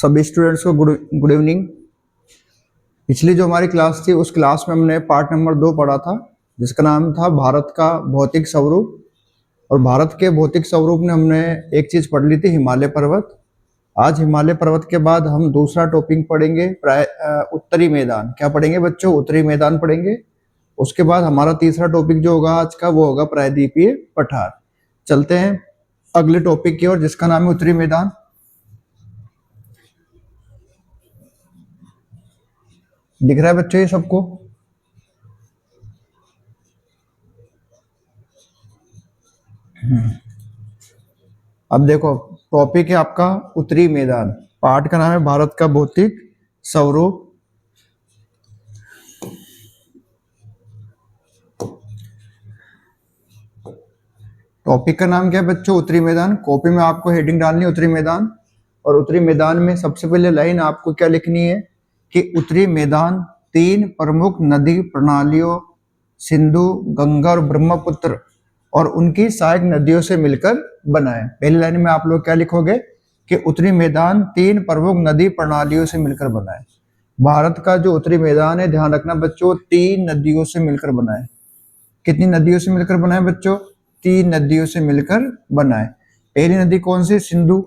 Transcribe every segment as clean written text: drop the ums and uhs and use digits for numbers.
सभी स्टूडेंट्स को good evening. पिछली जो हमारी क्लास थी उस क्लास में हमने पार्ट नंबर 2 पढ़ा था, जिसका नाम था भारत का भौतिक स्वरूप। और भारत के भौतिक स्वरूप में हमने एक चीज पढ़ ली थी, हिमालय पर्वत। आज हिमालय पर्वत के बाद हम दूसरा टॉपिक पढ़ेंगे, उत्तरी मैदान। क्या पढ़ेंगे बच्चों? उत्तरी मैदान पढ़ेंगे। उसके बाद हमारा तीसरा टॉपिक जो होगा आज का, वो होगा प्रायद्वीपीय पठार। चलते हैं अगले टॉपिक की ओर, जिसका नाम है उत्तरी मैदान। दिख रहा है बच्चों ये सबको? अब देखो, टॉपिक है आपका उत्तरी मैदान। पाठ का नाम है भारत का भौतिक स्वरूप। टॉपिक का नाम क्या है बच्चों? उत्तरी मैदान। कॉपी में आपको हेडिंग डालनी है उत्तरी मैदान। और उत्तरी मैदान में सबसे पहले लाइन आपको क्या लिखनी है कि उत्तरी मैदान 3 प्रमुख नदी प्रणालियों सिंधु, गंगा और ब्रह्मपुत्र और उनकी सहायक नदियों से मिलकर बना है। पहली लाइन में आप लोग क्या लिखोगे कि उत्तरी मैदान 3 प्रमुख नदी प्रणालियों से मिलकर बना है। भारत का जो उत्तरी मैदान है, ध्यान रखना बच्चों, 3 नदियों से मिलकर बना है। कितनी नदियों से मिलकर बना है बच्चों? 3 नदियों से मिलकर बना है। पहली नदी कौन सी? सिंधु।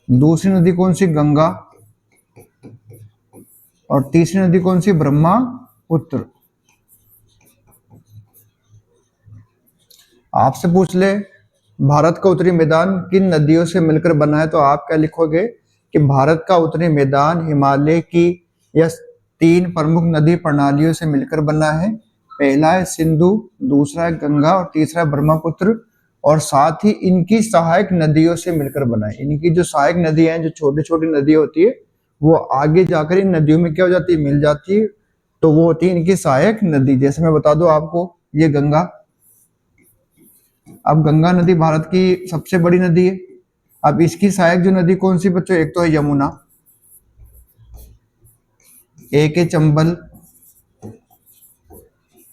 दूसरी नदी कौन सी? गंगा। और तीसरी नदी कौन सी? ब्रह्मपुत्र। आपसे पूछ ले भारत का उत्तरी मैदान किन नदियों से मिलकर बना है, तो आप क्या लिखोगे कि भारत का उत्तरी मैदान हिमालय की या 3 प्रमुख नदी प्रणालियों से मिलकर बना है। पहला है सिंधु, दूसरा है गंगा और तीसरा है ब्रह्मपुत्र, और साथ ही इनकी सहायक नदियों से मिलकर बना है। इनकी जो सहायक नदी है, जो छोटी छोटी नदी होती है, वो आगे जाकर इन नदियों में क्या हो जाती है? मिल जाती है। तो वो होती है इनकी सहायक नदी। जैसे मैं बता दूं आपको, ये गंगा। अब गंगा नदी भारत की सबसे बड़ी नदी है। अब इसकी सहायक जो नदी कौन सी बच्चों? एक तो है यमुना, एक है चंबल।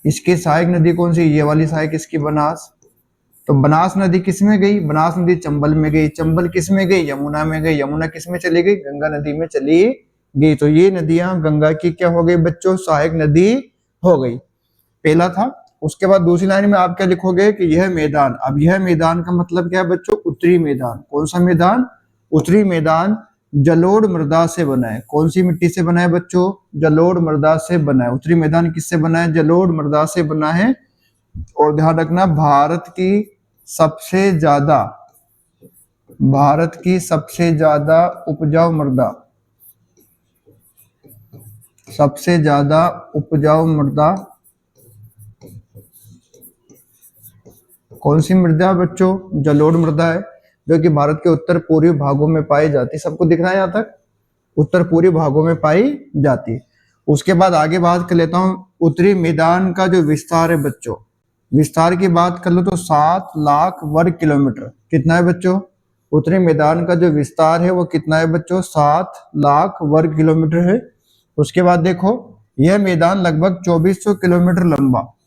इसकी सहायक नदी कौन सी? ये वाली सहायक इसकी बनास। तो बनास नदी किस में गई? बनास नदी चंबल में गई। चंबल किस में गई? यमुना में गई। यमुना किस में चली गई? गंगा नदी में चली गई। तो ये नदियां गंगा की क्या हो गई बच्चों? सहायक नदी हो गई। पहला था। उसके बाद दूसरी लाइन में आप क्या लिखोगे कि यह मैदान। अब यह मैदान का मतलब क्या है बच्चों? उत्तरी मैदान। कौन सा मैदान? उत्तरी मैदान जलोढ़ मृदा से बना है। कौन सी मिट्टी से बना है बच्चों? जलोढ़ मृदा से बना है। उत्तरी मैदान किससे बना है? जलोढ़ मृदा से बना है। और ध्यान रखना, भारत की सबसे ज्यादा उपजाऊ मृदा कौन सी मृदा बच्चों? जलोढ़ मृदा है, जो कि भारत के उत्तर पूर्वी भागों में पाई जाती है। सबको दिख रहा है यहाँ तक? उत्तर पूर्वी भागों में पाई जाती है। उसके बाद आगे बात कर लेता हूँ उत्तरी मैदान का जो विस्तार है बच्चों। विस्तार की बात कर लो तो 7 लाख वर्ग किलोमीटर। कितना है बच्चों? उत्तरी मैदान का जो विस्तार है वो कितना है बच्चों? 7 लाख वर्ग किलोमीटर है। उसके बाद देखो, यह मैदान लगभग 2400 किलोमीटर लंबा।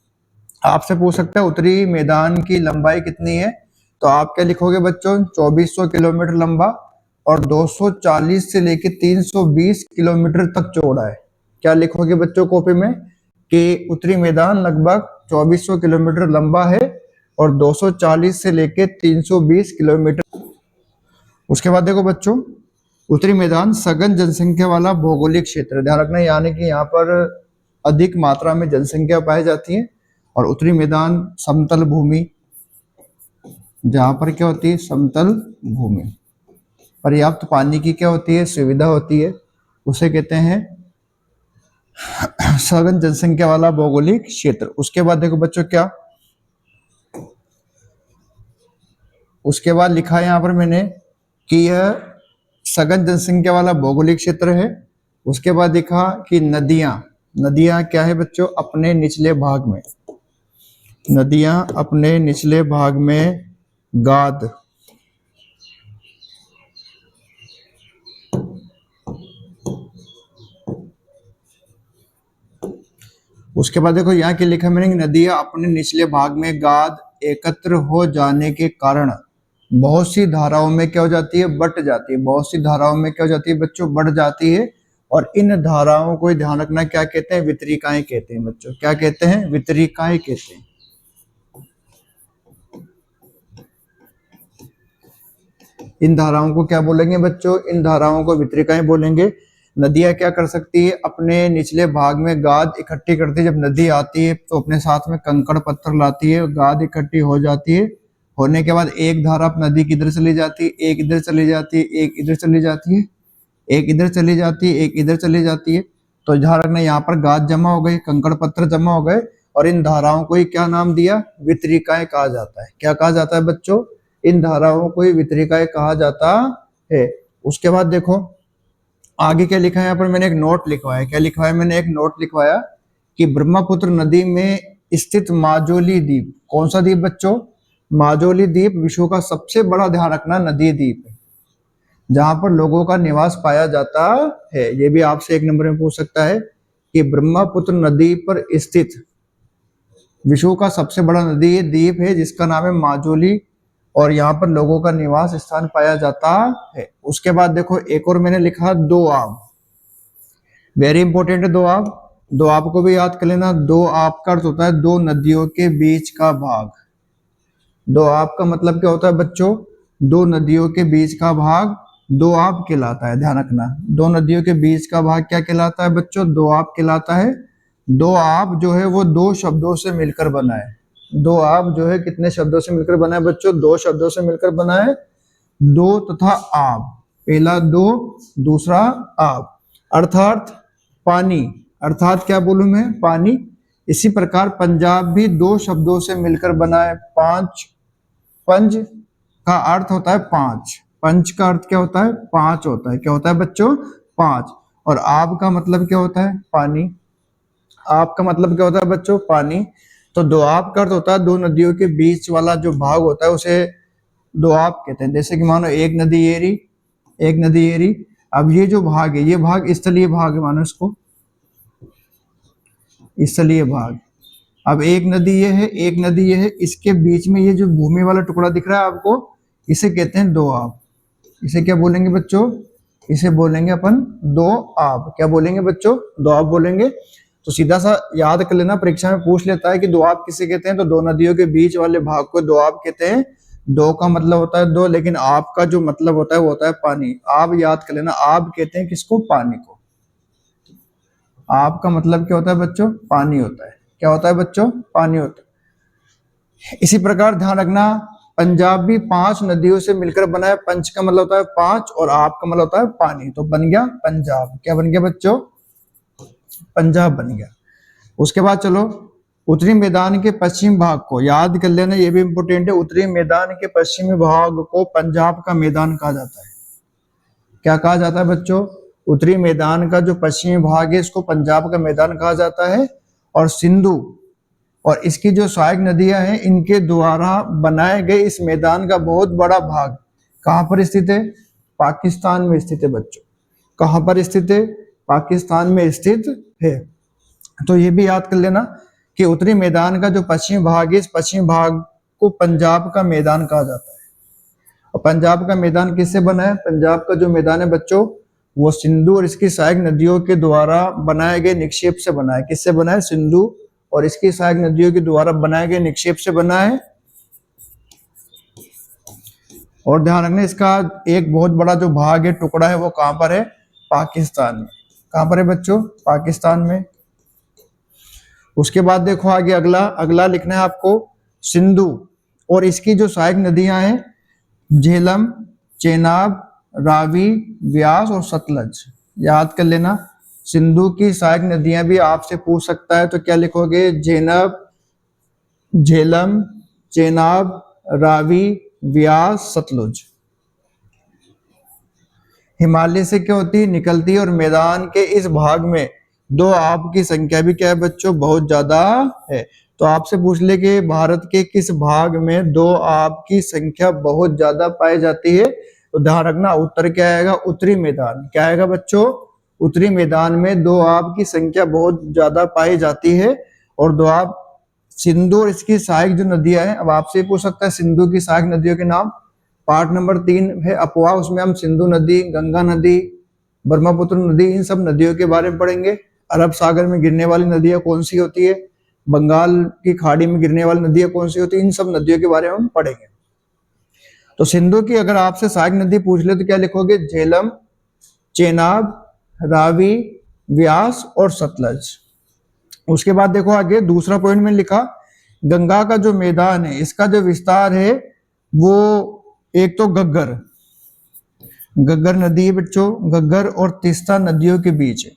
आपसे पूछ सकता है उत्तरी मैदान की लंबाई कितनी है, तो आप क्या लिखोगे बच्चों? 2400 किलोमीटर लंबा और 240 से लेकर 320 किलोमीटर तक चौड़ा है। क्या लिखोगे बच्चों कॉपी में कि उत्तरी मैदान लगभग 2400 किलोमीटर लंबा है और 240 से लेकर 320 किलोमीटर। उसके बाद देखो बच्चों, उत्तरी मैदान सघन जनसंख्या वाला भौगोलिक क्षेत्र। ध्यान रखना, यानी कि यहाँ पर अधिक मात्रा में जनसंख्या पाई जाती है। और उत्तरी मैदान समतल भूमि, जहां पर क्या होती है? समतल भूमि। पर्याप्त पानी की क्या होती है? सुविधा होती है। उसे कहते हैं सघन जनसंख्या वाला भौगोलिक क्षेत्र। उसके बाद देखो बच्चों क्या, उसके बाद लिखा है यहाँ पर मैंने कि यह सघन जनसंख्या वाला भौगोलिक क्षेत्र है। उसके बाद देखा कि नदियां क्या है बच्चों? अपने निचले भाग में, नदियां अपने निचले भाग में गाद, उसके बाद देखो यहाँ के लिखा मैंने, नदियां अपने निचले भाग में गाद एकत्र हो जाने के कारण बहुत सी धाराओं में क्या हो जाती है, बट जाती है। बहुत सी धाराओं में क्या हो जाती है बच्चों, बढ़ जाती है। और इन धाराओं को ध्यान रखना, क्या कहते हैं, वितरिकाएं कहते हैं बच्चों। क्या कहते हैं, वितरिकाएं कहते हैं। इन धाराओं को क्या बोलेंगे बच्चों, इन धाराओं को वितरिकाएं बोलेंगे। नदियां क्या कर सकती है, अपने निचले भाग में गाद इकट्ठी करती है। जब नदी आती है तो अपने साथ में कंकड़ पत्थर लाती है, गाद इकट्ठी हो जाती है। होने के बाद एक धारा नदी किधर चली जाती है, एक इधर चली जाती है, एक इधर चली जाती है, एक इधर चली जाती है, एक इधर चली जाती है। तो ध्यान रखना, यहाँ पर गाद जमा हो गई, कंकड़ पत्थर जमा हो गए, और इन धाराओं को ही क्या नाम दिया, वितरिकाएं कहा जाता है। क्या कहा जाता है बच्चों, इन धाराओं को ही वितरिकाएं कहा जाता है। उसके बाद देखो आगे क्या लिखा है, यहाँ पर मैंने एक नोट लिखवाया। क्या लिखवाया, मैंने एक नोट लिखवाया कि ब्रह्मपुत्र नदी में स्थित माजुली द्वीप, कौन सा द्वीप बच्चों, माजुली द्वीप विश्व का सबसे बड़ा, ध्यान रखना, नदी द्वीप है जहां पर लोगों का निवास पाया जाता है। ये भी आपसे एक नंबर में पूछ सकता है कि ब्रह्मपुत्र नदी पर स्थित विश्व का सबसे बड़ा नदी द्वीप है जिसका नाम है माजुली, और यहाँ पर लोगों का निवास स्थान पाया जाता है। उसके बाद देखो एक और मैंने लिखा, दोआब, वेरी इंपॉर्टेंट है दोआब। दोआब को भी याद कर लेना। दोआब का अर्थ होता है दो नदियों के बीच का भाग। दोआब का मतलब क्या होता है बच्चों, दो नदियों के बीच का भाग दोआब कहलाता है। ध्यान रखना, दो नदियों के बीच का भाग क्या कहलाता है बच्चों, दोआब कहलाता है। दोआब जो है वो दो शब्दों से मिलकर बना है। दोआब जो है कितने शब्दों से मिलकर बना है बच्चों, दो शब्दों से मिलकर बना है, दो तथा आब। पहला दो, दूसरा आब, अर्थात पानी। अर्थात क्या बोलूं मैं, पानी। इसी प्रकार पंजाब भी दो शब्दों से मिलकर बना है, पांच। पंज का अर्थ होता है पांच, पंच का अर्थ क्या होता है, पांच होता है। क्या होता है बच्चों, पांच। और आब का मतलब क्या होता है, पानी। आब का मतलब क्या होता है बच्चों, पानी। तो दोआब का अर्थ होता है दो नदियों के बीच वाला जो भाग होता है उसे दोआब कहते हैं। जैसे कि मानो एक नदी ये रही, एक नदी ये रही। अब ये जो भाग है, ये भाग स्थलीय भाग है, मानो इसको स्थलीय भाग। अब एक नदी ये है, एक नदी ये है, इसके बीच में ये जो भूमि वाला टुकड़ा दिख रहा है आपको, इसे कहते हैं दोआब। इसे क्या बोलेंगे बच्चों, इसे बोलेंगे अपन दोआब। क्या बोलेंगे बच्चों, दोआब बोलेंगे। तो सीधा सा याद कर लेना, परीक्षा में पूछ लेता है कि दोआब किसे कहते हैं, तो दो नदियों के बीच वाले भाग को दोआब कहते हैं। दो का मतलब होता है दो, लेकिन आब का जो मतलब होता है वो होता है पानी। आब याद कर लेना, आब कहते हैं किसको, पानी को। आब का मतलब क्या होता है बच्चों, पानी होता है। क्या होता है बच्चों, पानी होता है। इसी प्रकार ध्यान रखना, पंजाब भी पांच नदियों से मिलकर बना है। पंच का मतलब होता है पांच, और आब का मतलब होता है पानी, तो बन गया पंजाब। क्या बन गया बच्चों, पंजाब बन गया। उसके बाद चलो उत्तरी मैदान के पश्चिम भाग को याद कर लेना, ये भी इंपोर्टेंट है। उत्तरी मैदान के पश्चिमी भाग को पंजाब का मैदान कहा जाता है। क्या कहा जाता है बच्चों, उत्तरी मैदान का जो पश्चिमी भाग है इसको पंजाब का मैदान कहा जाता है। और सिंधु और इसकी जो सहायक नदियां हैं, इनके द्वारा बनाए गए इस मैदान का बहुत बड़ा भाग कहां पर स्थित है, पाकिस्तान में स्थित है बच्चों। कहां पर स्थित है, पाकिस्तान में स्थित है। तो ये भी याद कर लेना कि उत्तरी मैदान का जो पश्चिमी भाग है, इस पश्चिमी भाग को पंजाब का मैदान कहा जाता है। और पंजाब का मैदान किससे बना है, पंजाब का जो मैदान है बच्चों वो सिंधु और इसकी सहायक नदियों के द्वारा बनाए गए निक्षेप से बना है। किससे बना है, सिंधु और इसकी सहायक नदियों के द्वारा बनाए गए निक्षेप से बना है। और ध्यान रखना, इसका एक बहुत बड़ा जो भाग है, टुकड़ा है, वो कहां पर है, पाकिस्तान में। कहां पर है बच्चों, पाकिस्तान में। उसके बाद देखो आगे अगला लिखना है आपको, सिंधु और इसकी जो सहायक नदियां हैं, झेलम, चेनाब, रावी, व्यास और सतलज। याद कर लेना, सिंधु की सहायक नदियां भी आपसे पूछ सकता है, तो क्या लिखोगे, झेलम, चेनाब, रावी, व्यास, सतलुज। हिमालय से क्या होती है, निकलती है, और मैदान के इस भाग में दो आब की संख्या भी क्या है बच्चों, बहुत ज्यादा है। तो आपसे पूछ ले कि भारत के किस भाग में दो आब की संख्या बहुत ज्यादा पाई जाती है, तो ध्यान रखना उत्तर क्या आएगा, उत्तरी मैदान। क्या आएगा बच्चों, उत्तरी मैदान में दो आब की संख्या बहुत ज्यादा पाई जाती है। और दो आब सिंधु और इसकी सहायक जो नदियां हैं, अब आपसे पूछ सकता है सिंधु की सहायक नदियों के नाम, पार्ट नंबर 3 है अपवाह, उसमें हम सिंधु नदी, गंगा नदी, ब्रह्मपुत्र नदी, इन सब नदियों के बारे में पढ़ेंगे। अरब सागर में गिरने वाली नदियां कौन सी होती है, बंगाल की खाड़ी में गिरने वाली नदियां कौन सी होती है, इन सब नदियों के बारे में हम पढ़ेंगे। तो सिंधु की अगर आपसे सहायक नदी पूछ ले तो क्या लिखोगे, झेलम, चेनाब, रावी, व्यास और सतलज। उसके बाद देखो आगे दूसरा पॉइंट में लिखा, गंगा का जो मैदान है इसका जो विस्तार है वो एक तो घग्गर नदी है बच्चों, घग्गर और तीस्ता नदियों के बीच है।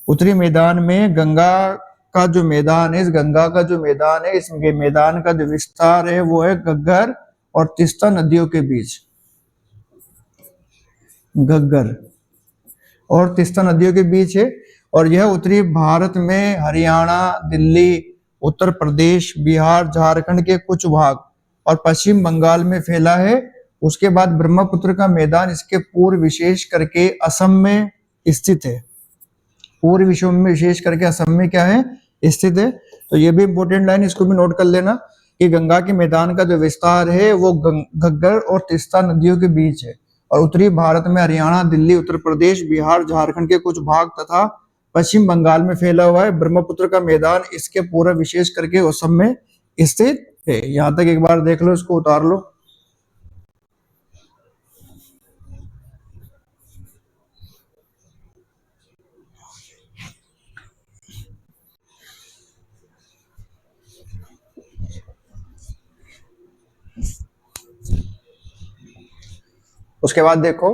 उत्तरी मैदान में गंगा का जो मैदान है, इस गंगा का जो मैदान है, इस मैदान का जो विस्तार है वो है घग्गर और तीस्ता नदियों के बीच, घग्गर और तीस्ता नदियों के बीच है। और यह उत्तरी भारत में हरियाणा, दिल्ली, उत्तर प्रदेश, बिहार, झारखंड के कुछ भाग और पश्चिम बंगाल में फैला है। उसके बाद ब्रह्मपुत्र का मैदान इसके पूर्व विशेष करके असम में स्थित है, पूर्व विश्व में विशेष करके असम में क्या है, स्थित है। तो ये भी इंपॉर्टेंट लाइन, इसको भी नोट कर लेना कि गंगा के मैदान का जो विस्तार है वो घग्गर और तीस्ता नदियों के बीच है और उत्तरी भारत में हरियाणा, दिल्ली, उत्तर प्रदेश, बिहार, झारखंड के कुछ भाग तथा पश्चिम बंगाल में फैला हुआ है। ब्रह्मपुत्र का मैदान इसके पूर्व विशेष करके असम में स्थित है। यहां तक एक बार देख लो, इसको उतार लो। उसके बाद देखो,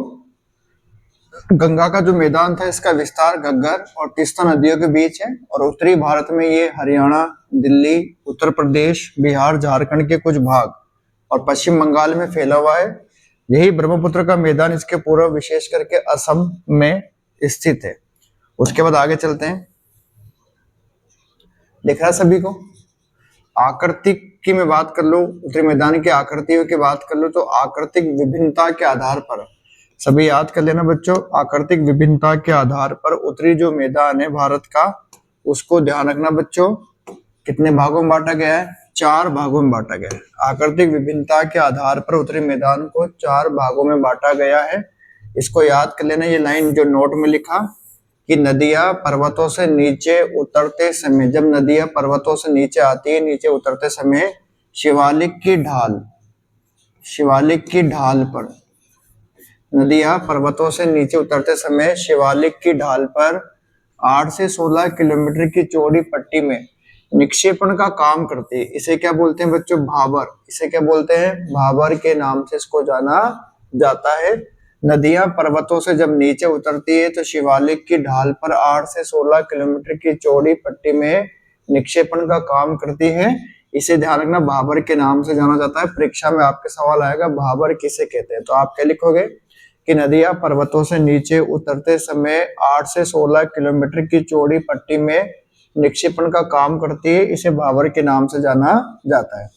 गंगा का जो मैदान था इसका विस्तार घग्गर और तीस्ता नदियों के बीच है और उत्तरी भारत में ये हरियाणा, दिल्ली, उत्तर प्रदेश, बिहार, झारखंड के कुछ भाग और पश्चिम बंगाल में फैला हुआ है। यही ब्रह्मपुत्र का मैदान इसके पूर्व विशेष करके असम में स्थित है। उसके बाद आगे चलते हैं, दिख रहा है सभी को। आकृति की मैं बात कर लूं, उत्तरी मैदान की आकृतियों की बात कर लूं तो आकृतिक विभिन्नता के आधार पर, सभी याद कर लेना बच्चों, आकृतिक विभिन्नता के आधार पर उत्तरी जो मैदान है भारत का उसको ध्यान रखना बच्चों, कितने भागों में बांटा गया है, 4 भागों में बांटा गया है। आकृतिक विभिन्नता के आधार पर उत्तरी मैदान को 4 भागों में बांटा गया है। इसको याद कर लेना, ये लाइन जो नोट में लिखा कि नदियां पर्वतों से नीचे उतरते समय, जब नदियां पर्वतों से नीचे आती है, नीचे उतरते समय शिवालिक की ढाल पर, नदियां पर्वतों से नीचे उतरते समय शिवालिक की ढाल पर 8 से 16 किलोमीटर की चौड़ी पट्टी में निक्षेपण का काम करती है। इसे क्या बोलते हैं बच्चों, भाबर। इसे क्या बोलते हैं, भाबर के नाम से इसको जाना जाता है। नदियां पर्वतों से जब नीचे उतरती है तो शिवालिक की ढाल पर 8 से 16 किलोमीटर की चौड़ी पट्टी में निक्षेपण का काम करती है। इसे ध्यान रखना, भाबर के नाम से जाना जाता है। परीक्षा में आपके सवाल आएगा भाबर किसे कहते हैं, तो आप क्या लिखोगे कि नदियां पर्वतों से नीचे उतरते समय 8 से 16 किलोमीटर की चौड़ी पट्टी में निक्षेपण का काम करती है। इसे भाबर के नाम से जाना जाता है।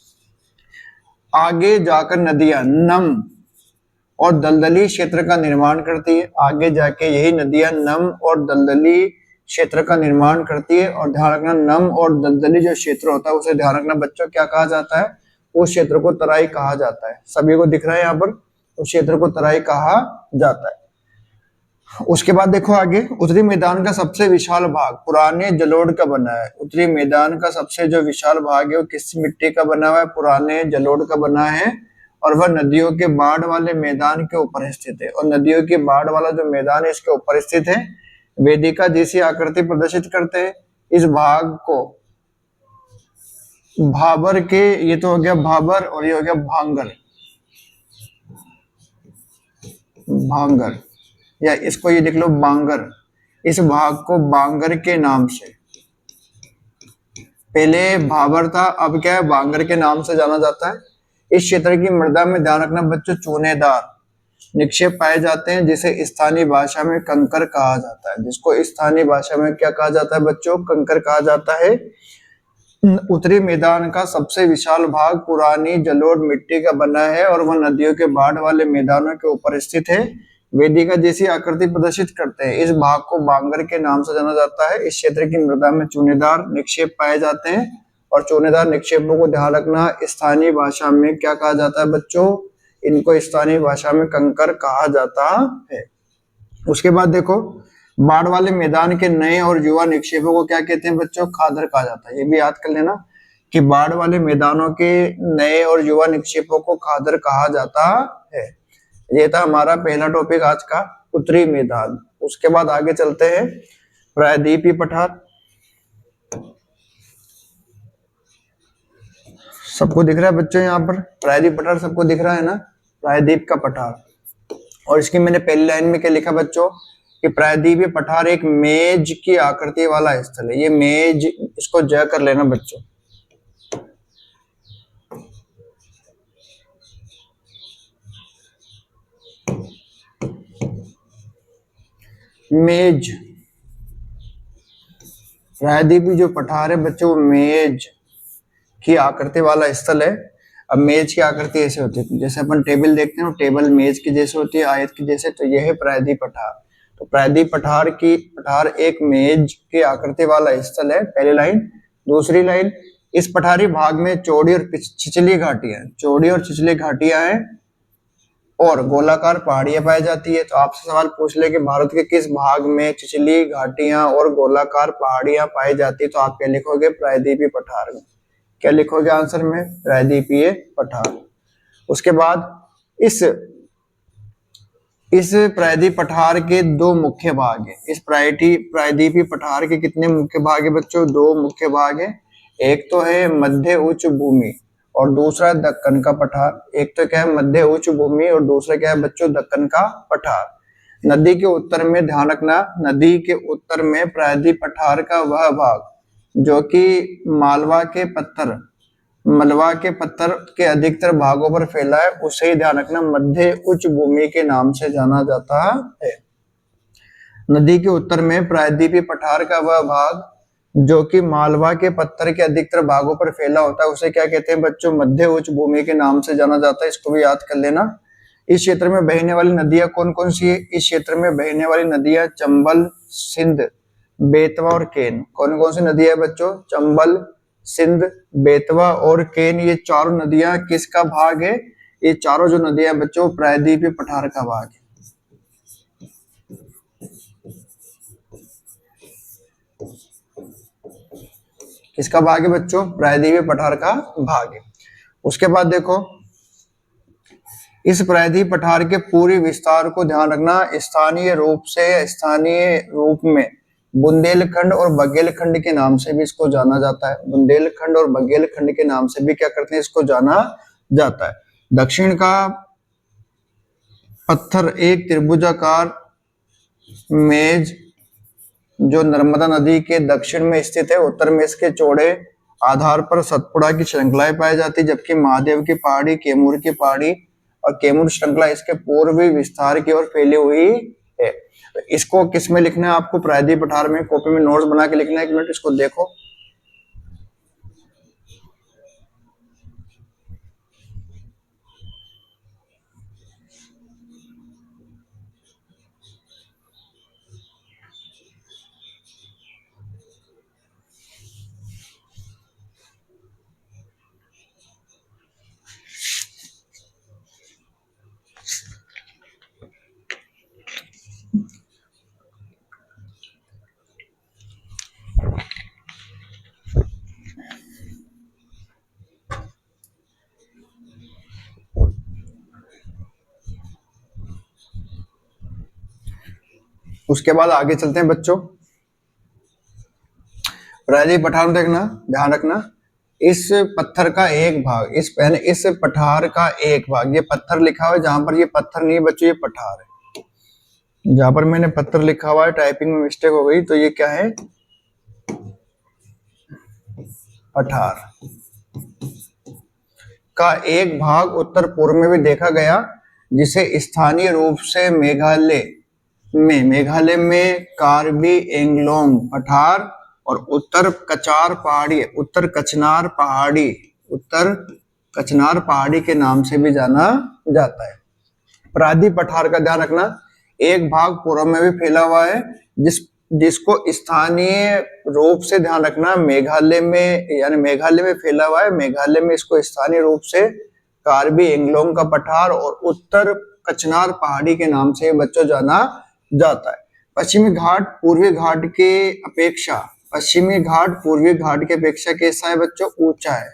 आगे जाकर नदियां नम और दलदली क्षेत्र का निर्माण करती है। आगे जाके यही नदियां नम और दलदली क्षेत्र का निर्माण करती है। और ध्यान रखना, नम और दलदली जो क्षेत्र होता है उसे ध्यान रखना बच्चों, क्या कहा जाता है, उस क्षेत्र को तराई कहा जाता है। सभी को दिख रहा है यहाँ पर, उस क्षेत्र को तराई कहा जाता है। उसके बाद देखो आगे, उत्तरी मैदान का सबसे विशाल भाग पुराने जलोढ़ का बना है। उत्तरी मैदान का सबसे जो विशाल भाग है वो किस मिट्टी का बना हुआ है, पुराने जलोढ़ का बना है और वह नदियों के बाढ़ वाले मैदान के ऊपर स्थित है। और नदियों के बाढ़ वाला जो मैदान है इसके ऊपर स्थित है। वेदिका जैसी आकृति प्रदर्शित करते हैं। इस भाग को भाबर के, ये तो हो गया भाबर और ये हो गया भांगर, भांगर या इसको ये लिख लो बांगर। इस भाग को बांगर के नाम से, पहले भाबर था अब क्या है, बांगर के नाम से जाना जाता है। इस क्षेत्र की मृदा में ध्यान रखना बच्चों, चूनेदार निक्षेप पाए जाते हैं जिसे स्थानीय भाषा में कंकर कहा जाता है। जिसको स्थानीय भाषा में क्या कहा जाता है बच्चों, कंकर कहा जाता है। उत्तरी मैदान का सबसे विशाल भाग पुरानी जलोढ़ मिट्टी का बना है और वह नदियों के बाढ़ वाले मैदानों के ऊपर स्थित है। वेदिका जैसी आकृति प्रदर्शित करते हैं। इस भाग को बांगर के नाम से जाना जाता है। इस क्षेत्र की मृदा में चूनेदार निक्षेप पाए जाते हैं और चूनेदार निक्षेपों को ध्यान रखना, स्थानीय भाषा में क्या कहा जाता है बच्चों, इनको स्थानीय भाषा में कंकर कहा जाता है। उसके बाद देखो, बाढ़ वाले मैदान के नए और युवा निक्षेपों को क्या कहते हैं बच्चों? खादर कहा जाता है। ये भी याद कर लेना कि बाढ़ वाले मैदानों के नए और युवा निक्षेपों को खादर कहा जाता है। ये था हमारा पहला टॉपिक आज का, उत्तरी मैदान। उसके बाद आगे चलते हैं, प्रायद्वीपीय पठार। सबको दिख रहा है बच्चों यहाँ पर प्रायद्वीप पठार? सबको दिख रहा है ना, प्रायद्वीप का पठार। और इसकी मैंने पहली लाइन में क्या लिखा बच्चों कि प्रायद्वीपीय पठार एक मेज की आकृति वाला स्थल है। ये मेज, इसको ज कर लेना बच्चों। मेज, प्रायद्वीपीय जो पठार है बच्चों, वो मेज की आकृति वाला स्थल है। अब मेज की आकृति ऐसे होती है, जैसे अपन टेबल देखते हैं, टेबल मेज की जैसे होती है, आयत की जैसे, तो यह है प्रायद्वीप पठार। तो प्रायद्वीप पठार एक मेज की आकृति वाला स्थल है, पहली लाइन। दूसरी लाइन, इस पठारी भाग में चौड़ी और छिछली घाटियां, चौड़ी और छिछली घाटियां हैं और गोलाकार पहाड़ियां पाई जाती है। तो आपसे सवाल पूछ ले कि भारत के किस भाग में छिछली घाटियां और गोलाकार पहाड़ियां पाई जाती है, तो आप क्या लिखोगे? प्रायद्वीपीय पठार में। क्या लिखोगे आंसर में? प्रायद्वीपीय पठार। उसके बाद इस प्रायद्वीप पठार के दो मुख्य भाग हैं। इस प्रायद्वीपीय पठार के कितने मुख्य भाग है बच्चों? दो मुख्य भाग है। एक तो है मध्य उच्च भूमि और दूसरा दक्कन का पठार। एक तो क्या है? मध्य उच्च भूमि और दूसरा क्या है बच्चों? दक्कन का पठार। नदी के उत्तर में, ध्यान रखना, नदी के उत्तर में प्रायद्वीप पठार का वह भाग जो कि मलबा के पत्थर के अधिकतर भागों पर फैला है, उसे ही ध्यान रखना मध्य उच्च भूमि के नाम से जाना जाता है। नदी के उत्तर में प्रायद्वीपीय पठार का वह भाग जो कि मालवा के पत्थर के अधिकतर भागों पर फैला होता है, उसे क्या कहते हैं बच्चों? मध्य उच्च भूमि के नाम से जाना जाता है। इसको भी याद कर लेना। इस क्षेत्र में बहने वाली नदियां कौन कौन सी है? इस क्षेत्र में बहने वाली नदियां चंबल, सिंध, बेतवा और केन। कौन कौन सी नदियां है बच्चों? चंबल, सिंध, बेतवा और केन। ये चारों नदियां किसका भाग है? ये चारों जो नदियां बच्चों प्रायद्वीपीय पठार का भाग है। किसका भाग है बच्चों? प्रायद्वीपीय पठार का भाग है। उसके बाद देखो, इस प्रायद्वीपीय पठार के पूरे विस्तार को ध्यान रखना, स्थानीय रूप में बुंदेलखंड और बघेलखंड के नाम से भी इसको जाना जाता है। बुंदेलखंड और बघेलखंड के नाम से भी क्या करते हैं? इसको जाना जाता है। दक्षिण का पत्थर एक त्रिभुजाकार मेज जो नर्मदा नदी के दक्षिण में स्थित है। उत्तर में इसके चौड़े आधार पर सतपुड़ा की श्रृंखलाएं पाई जाती, जबकि महादेव की पहाड़ी, कैमूर की पहाड़ी और कैमूर श्रृंखला इसके पूर्वी विस्तार की ओर फैली हुई है। इसको किस में लिखना है आपको? प्रायद्वीप पठार में। कॉपी में नोट्स बना के लिखना है। एक मिनट इसको देखो। उसके बाद आगे चलते हैं बच्चों। प्रायद्वीप पठार में देखना, ध्यान रखना, इस पत्थर का एक भाग, इस पठार का एक भाग, ये पत्थर लिखा हुआ है, जहां पर ये पत्थर नहीं है बच्चों, ये पठार है। जहां पर मैंने पत्थर लिखा हुआ है, टाइपिंग में मिस्टेक हो गई, तो ये क्या है? पठार का एक भाग उत्तर पूर्व में भी देखा गया, जिसे स्थानीय रूप से मेघालय में कार्बी एंगलोंग पठार और उत्तर कचनार पहाड़ी के नाम से भी जाना जाता है। प्रायद्वीप पठार का ध्यान रखना, एक भाग पूर्व में भी फैला हुआ है, जिसको स्थानीय रूप से ध्यान रखना मेघालय में फैला हुआ है। मेघालय में इसको स्थानीय रूप से कार्बी एंगलोंग का पठार और उत्तर कचनार पहाड़ी के नाम से बच्चों जाना जाता है। पश्चिमी घाट पूर्वी घाट के अपेक्षा कैसा है बच्चों? ऊंचा है,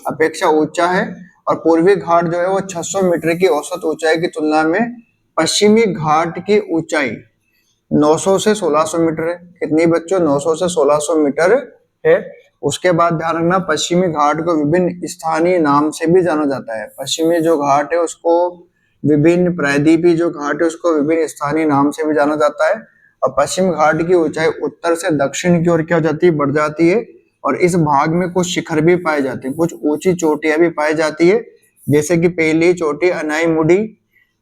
अपेक्षा ऊंचा है। और पूर्वी घाट जो है वो 600 मीटर की औसत ऊंचाई की तुलना में पश्चिमी घाट की ऊंचाई 900 से 1600 मीटर है। कितनी बच्चों? 900 से 1600 मीटर है। उसके बाद ध्यान रखना, पश्चिमी घाट को विभिन्न स्थानीय नाम से भी जाना जाता है। पश्चिमी जो घाट है उसको विभिन्न, प्रायद्वीपीय जो घाट है उसको विभिन्न स्थानीय नाम से भी जाना जाता है। और पश्चिम घाट की ऊंचाई उत्तर से दक्षिण की ओर क्या हो जाती है? बढ़ जाती है। और इस भाग में कुछ शिखर भी पाए जाते हैं, कुछ ऊंची चोटियां भी पाई जाती है। जैसे कि पहली चोटी अनाईमुडी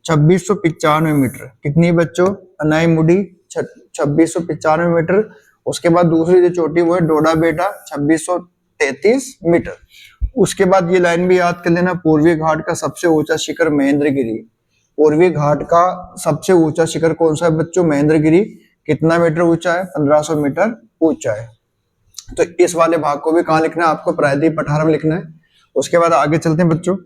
2695 मीटर। कितनी बच्चों? अनाईमुडी 2695 मीटर। उसके बाद दूसरी जो चोटी वो है डोडा बेटा 2633 मीटर। उसके बाद ये लाइन भी याद कर लेना, पूर्वी घाट का सबसे ऊंचा शिखर महेंद्रगिरी। पूर्वी घाट का सबसे ऊंचा शिखर कौन सा है बच्चों? महेंद्रगिरी। कितना मीटर ऊंचा है? 1500 मीटर ऊंचा है। तो इस वाले भाग को भी कहाँ लिखना है आपको? प्रायद्वीप पठार में लिखना है। उसके बाद आगे चलते हैं बच्चों।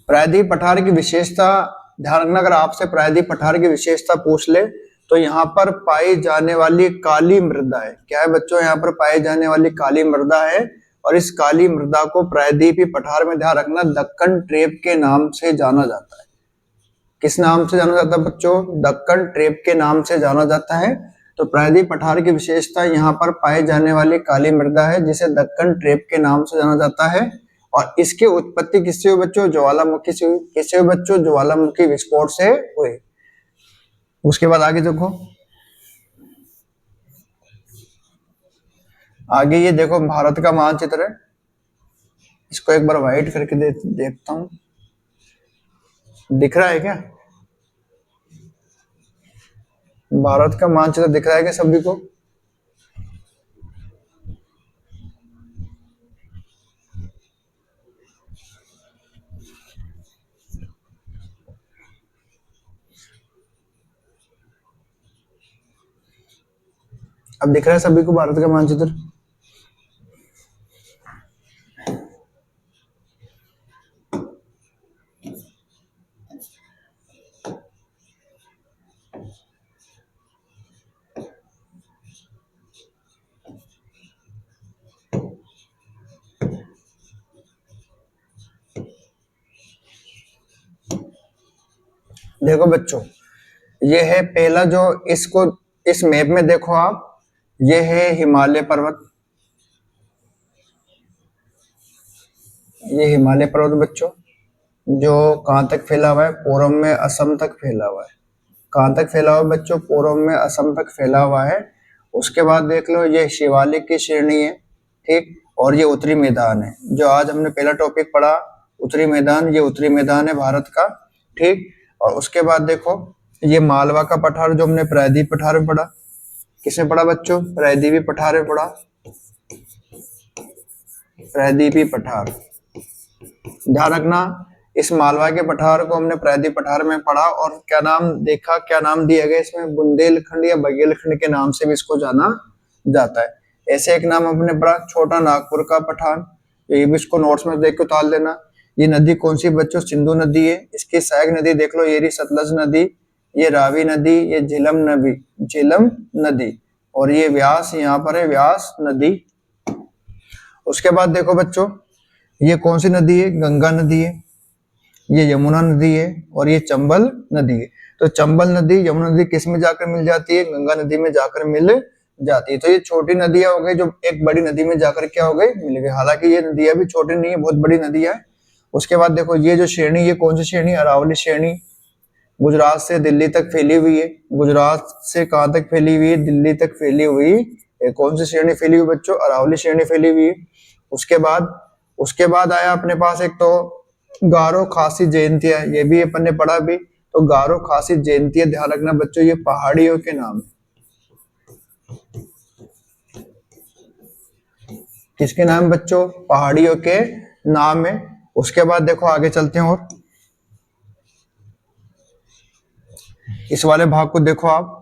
प्रायद्वीप पठार की विशेषता ध्यान रखना, अगर आपसे प्रायद्वीप पठार की विशेषता पूछ ले तो यहाँ पर पाई जाने वाली काली मृदा है। क्या है बच्चों? यहाँ पर पाई जाने वाली काली मृदा है। और इस काली मृदा को प्रायद्वीपीय पठार में ध्यान रखना दक्कन ट्रेप के नाम से जाना जाता है। किस नाम से जाना जाता है बच्चों? दक्कन ट्रेप के नाम से जाना जाता है। तो प्रायद्वीप पठार की विशेषता यहाँ पर पाई जाने वाली काली मृदा है जिसे दक्कन ट्रेप के नाम से जाना जाता है। और इसकी उत्पत्ति किससे हुई बच्चों? ज्वालामुखी से हुई। किससे हुई बच्चों? ज्वालामुखी विस्फोट से हुई। उसके बाद आगे देखो, आगे ये देखो भारत का मानचित्र है। इसको एक बार वाइट करके देखता हूं, दिख रहा है क्या? भारत का मानचित्र दिख रहा है क्या सभी को? अब दिख रहा है सभी को भारत का मानचित्र? देखो बच्चों, ये है पहला जो इसको इस मैप में देखो आप, ये है हिमालय पर्वत। ये हिमालय पर्वत बच्चों जो कहां तक फैला हुआ है? पूर्व में असम तक फैला हुआ है। कहां तक फैला हुआ है बच्चों? पूर्व में असम तक फैला हुआ है। उसके बाद देख लो ये शिवालिक की श्रेणी है, ठीक। और ये उत्तरी मैदान है, जो आज हमने पहला टॉपिक पढ़ा उत्तरी मैदान, ये उत्तरी मैदान है भारत का, ठीक। और उसके बाद देखो ये मालवा का पठार जो हमने प्रायद्वीप पठार में पढ़ा। किसमें पढ़ा बच्चों? प्रायद्वीपीय पठार में पढ़ा। प्रायद्वीपीय पठार, ध्यान रखना इस मालवा के पठार को हमने प्रायद्वीप पठार में पढ़ा। और क्या नाम देखा, क्या नाम दिया गया इसमें? बुंदेलखंड या बघेलखंड के नाम से भी इसको जाना जाता है। ऐसे एक नाम हमने पढ़ा छोटा नागपुर का पठार, ये भी इसको नोट्स में देख के उतार लेना। ये नदी कौन सी बच्चों? सिंधु नदी है। इसकी सहायक नदी देख लो, ये रही सतलज नदी, ये रावी नदी, ये झेलम नदी, और ये व्यास यहाँ पर है, व्यास नदी। उसके बाद देखो बच्चों ये कौन सी नदी है? गंगा नदी है, ये यमुना नदी है, और ये चंबल नदी है। तो चंबल नदी यमुना नदी किस में जाकर मिल जाती है? गंगा नदी में जाकर मिल जाती है। तो ये छोटी नदियां हो गई जो एक बड़ी नदी में जाकर क्या हो गई? मिल गई। हालांकि ये नदियां भी छोटी नहीं है, बहुत बड़ी नदियां है। उसके बाद देखो ये जो श्रेणी, ये कौन सी श्रेणी? अरावली श्रेणी, गुजरात से दिल्ली तक फैली हुई है। गुजरात से कहां तक फैली हुई है? दिल्ली तक फैली हुई। ये कौन सी श्रेणी फैली हुई बच्चों? अरावली श्रेणी फैली हुई है। उसके बाद आया अपने पास एक तो गारो खासी जयंतिया, ये भी अपन ने पढ़ा भी। तो गारो खासी जयंतिया ध्यान रखना बच्चों, ये पहाड़ियों के नाम है। किसके नाम बच्चों? पहाड़ियों के नाम है। उसके बाद देखो आगे चलते हैं, और इस वाले भाग को देखो आप,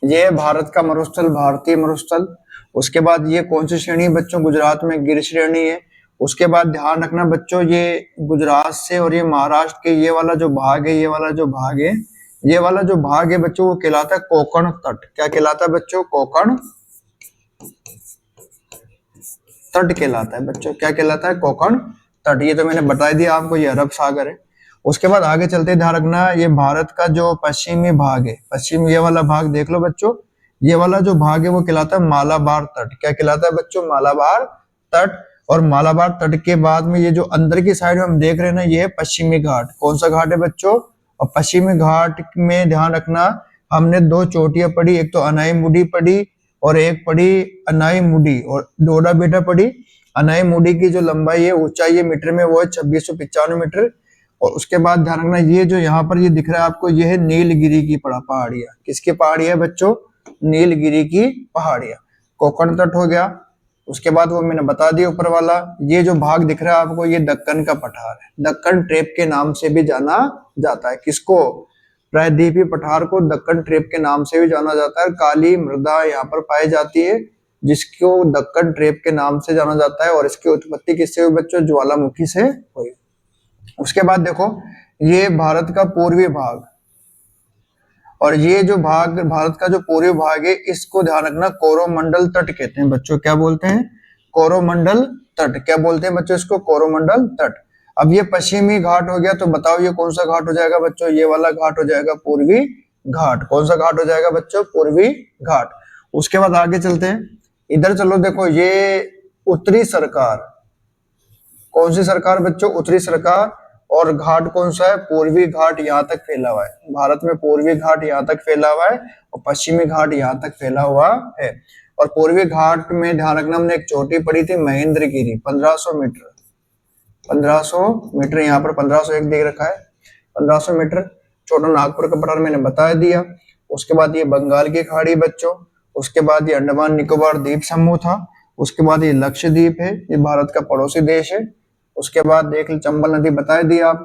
ये है भारत का मरुस्थल, भारतीय मरुस्थल। उसके बाद ये कौन सी श्रेणी है बच्चों? गुजरात में गिर श्रेणी है। उसके बाद ध्यान रखना बच्चों, ये गुजरात से और ये महाराष्ट्र के ये वाला जो भाग है, ये वाला जो भाग है, ये वाला जो भाग है बच्चों, वो कहलाता है कोंकण तट। क्या कहलाता है बच्चों? कोंकण तट कहलाता है बच्चों। क्या कहलाता है? कोंकण तट। ये तो मैंने बता दिया आपको, ये अरब सागर है। उसके बाद आगे चलते ध्यान रखना, ये भारत का जो पश्चिमी भाग है, पश्चिम ये वाला भाग देख लो बच्चों, ये वाला जो भाग है वो कहलाता है मालाबार तट। क्या कहलाता है बच्चों? मालाबार तट। और मालाबार तट के बाद में ये जो अंदर की साइड में हम देख रहे हैं ना, ये है पश्चिमी घाट। कौन सा घाट है बच्चों? और पश्चिमी घाट में ध्यान रखना, हमने दो चोटियां पढ़ी, एक तो अनाई मुडी पढ़ी और एक पढ़ी अनाई मुडी, और डोडा बेटा पढ़ी। अनाई मुडी की जो लंबाई है, ऊंचाई है मीटर में, वो है 2695 मीटर। और उसके बाद ध्यान रखना, ये जो यहाँ पर ये दिख रहा है आपको, ये है नीलगिरी की पहाड़ियां। किसकी पहाड़ियां है बच्चों? नीलगिरी की पहाड़ियां। कोंकण तट हो गया। उसके बाद वो मैंने बता दिया ऊपर वाला। ये जो भाग दिख रहा है आपको, ये दक्कन का पठार है। दक्कन ट्रेप के नाम से भी जाना जाता है। किसको? प्रायद्वीपीय पठार को दक्कन ट्रेप के नाम से भी जाना जाता है। काली मृदा यहाँ पर पाई जाती है, जिसको दक्कन ट्रेप के नाम से जाना जाता है। और इसकी उत्पत्ति किससे हुई बच्चों? ज्वालामुखी से हुई। उसके बाद देखो, ये भारत का पूर्वी भाग, और ये जो भाग भारत का जो पूर्वी भाग है, इसको ध्यान रखना कोरोमंडल तट कहते हैं बच्चों। क्या बोलते हैं? कोरोमंडल तट। क्या बोलते हैं बच्चों इसको? कोरोमंडल तट। अब ये पश्चिमी घाट हो गया, तो बताओ ये कौन सा घाट हो जाएगा बच्चों? ये वाला घाट हो जाएगा पूर्वी घाट। कौन सा घाट हो जाएगा बच्चों? पूर्वी घाट। उसके बाद आगे चलते हैं, इधर चलो। देखो, ये उत्तरी सरकार। कौन सी सरकार बच्चों? उत्तरी सरकार। और घाट कौन सा है? पूर्वी घाट यहाँ तक फैला हुआ है। भारत में पूर्वी घाट यहाँ तक फैला हुआ है और पश्चिमी घाट यहाँ तक फैला हुआ है। और पूर्वी घाट में ध्यान रखना, हमने एक चोटी पड़ी थी महेंद्रगिरी, 1500 मीटर। 1500 मीटर यहाँ पर 1501 देख रखा है, 1500 मीटर। छोटा नागपुर का पठार मैंने बता दिया। उसके बाद ये बंगाल की खाड़ी बच्चों। उसके बाद ये अंडमान निकोबार द्वीप समूह था। उसके बाद ये लक्षद्वीप है, ये भारत का पड़ोसी देश है। उसके बाद देख चंबल नदी बता दी आप।